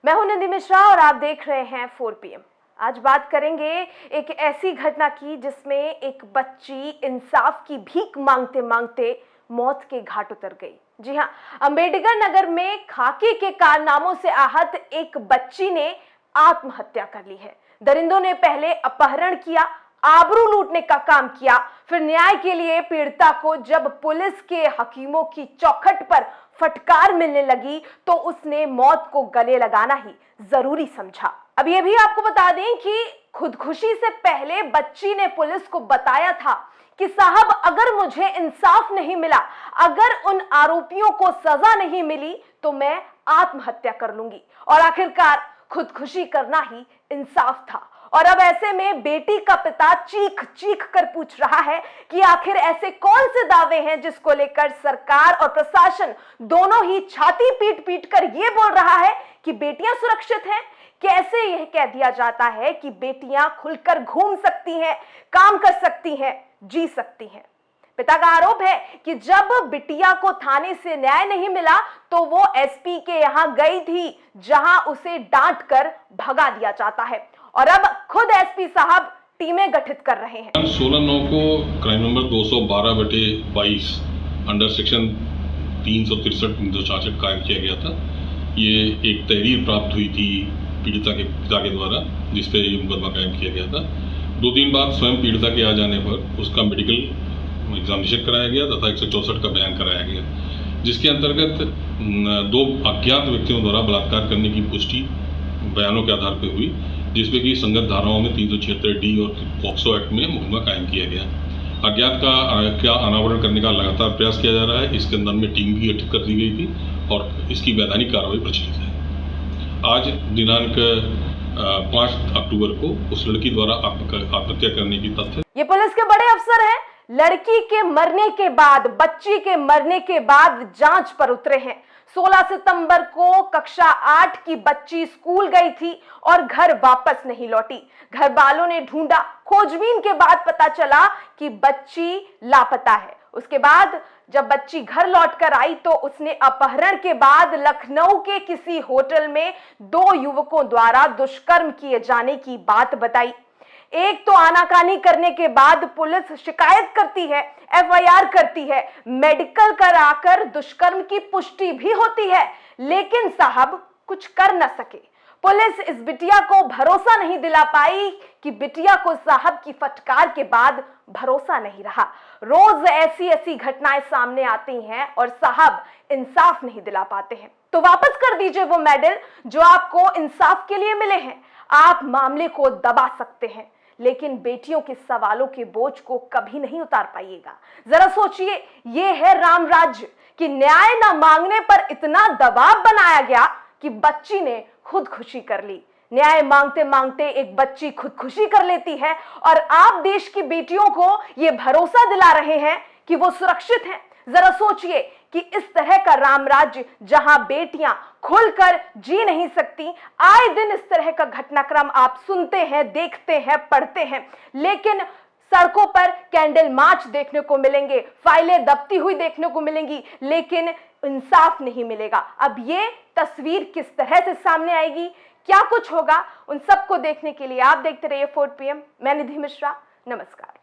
मैं हूं निधि मिश्रा और आप देख रहे हैं 4 PM। आज बात करेंगे एक ऐसी घटना की जिसमें एक बच्ची इंसाफ की भीख मांगते मांगते मौत के घाट उतर गई। जी हां, अंबेडकर नगर में खाकी के कारनामों से आहत एक बच्ची ने आत्महत्या कर ली है। दरिंदों ने पहले अपहरण किया, आबरू लूटने का काम किया, फिर न्याय के लिए पीड़िता को जब पुलिस के हकीमों की चौखट पर फटकार मिलने लगी तो उसने मौत को गले लगाना ही जरूरी समझा। अब ये भी आपको बता दें कि खुदकुशी से पहले बच्ची ने पुलिस को बताया था कि साहब अगर मुझे इंसाफ नहीं मिला, अगर उन आरोपियों को सजा नहीं मिली तो मैं आत्महत्या कर लूंगी। और आखिरकार खुदकुशी करना ही इंसाफ था। और अब ऐसे में बेटी का पिता चीख चीख कर पूछ रहा है कि आखिर ऐसे कौन से दावे हैं जिसको लेकर सरकार और प्रशासन दोनों ही छाती पीट पीट कर यह बोल रहा है कि बेटियां सुरक्षित हैं। कैसे यह कह दिया जाता है कि बेटियां खुलकर घूम सकती हैं, काम कर सकती हैं, जी सकती हैं। पिता का आरोप है कि जब बिटिया को थाने से न्याय नहीं मिला तो वो एसपी के यहां गई थी, जहां उसे डांट कर भगा दिया जाता है। और अब खुद एसपी साहब टीमें गठित कर रहे हैं। 16/9 को क्राइम नंबर 212/22 अंडर सेक्शन 363 कायम किया गया था। ये एक तहरीर प्राप्त हुई थी पीड़िता के पिता के द्वारा, जिसपे ये मुकदमा कायम किया गया था। 2 दिन बाद स्वयं पीड़िता के आ जाने पर उसका मेडिकल एग्जामिनेशन कराया गया तथा 164 का बयान कराया गया, जिसके अंतर्गत 2 अज्ञात व्यक्तियों द्वारा बलात्कार करने की पुष्टि बयानों के आधार पर हुई, जिसमें कि संगत धाराओं में 376D और पॉक्सो एक्ट में मुकदमा कायम किया गया। अज्ञात का अनावरण करने का लगातार प्रयास किया जा रहा है। इसके अंदर में टीम भी गठित कर दी गई थी और इसकी वैधानिक कार्रवाई प्रचलित है। आज दिनांक 5 अक्टूबर को उस लड़की द्वारा आत्महत्या करने की तथ्य। ये पुलिस के बड़े अफसर हैं। लड़की के मरने के बाद, बच्ची के मरने के बाद जांच पर उतरे हैं। 16 सितंबर को कक्षा 8 की बच्ची स्कूल गई थी और घर वापस नहीं लौटी। घर वालों ने ढूंढा, खोजबीन के बाद पता चला कि बच्ची लापता है। उसके बाद जब बच्ची घर लौटकर आई तो उसने अपहरण के बाद लखनऊ के किसी होटल में 2 युवकों द्वारा दुष्कर्म किए जाने की बात बताई। एक तो आनाकानी करने के बाद पुलिस शिकायत करती है, FIR करती है, मेडिकल कराकर दुष्कर्म की पुष्टि भी होती है, लेकिन साहब कुछ कर न सके। पुलिस इस बिटिया को भरोसा नहीं दिला पाई कि बिटिया को साहब की फटकार के बाद भरोसा नहीं रहा। रोज ऐसी घटनाएं सामने आती हैं और साहब इंसाफ नहीं दिला पाते हैं। तो वापस कर दीजिए वो मेडल जो आपको इंसाफ के लिए मिले हैं। आप मामले को दबा सकते हैं, लेकिन बेटियों के सवालों के बोझ को कभी नहीं उतार पाइएगा। जरा सोचिए, ये है राम राज्य कि न्याय न मांगने पर इतना दबाव बनाया गया कि बच्ची ने खुदकुशी कर ली। न्याय मांगते मांगते एक बच्ची खुदकुशी कर लेती है और आप देश की बेटियों को यह भरोसा दिला रहे हैं कि वो सुरक्षित हैं। जरा सोचिए कि इस तरह का राम राज्य जहां बेटियां खुलकर जी नहीं सकती, आए दिन इस तरह का घटनाक्रम आप सुनते हैं, देखते हैं, पढ़ते हैं, लेकिन सड़कों पर कैंडल मार्च देखने को मिलेंगे, फाइलें दबती हुई देखने को मिलेंगी, लेकिन इंसाफ नहीं मिलेगा। अब ये तस्वीर किस तरह से सामने आएगी, क्या कुछ होगा, उन सबको देखने के लिए आप देखते रहिए 4 PM। मैं निधि मिश्रा, नमस्कार।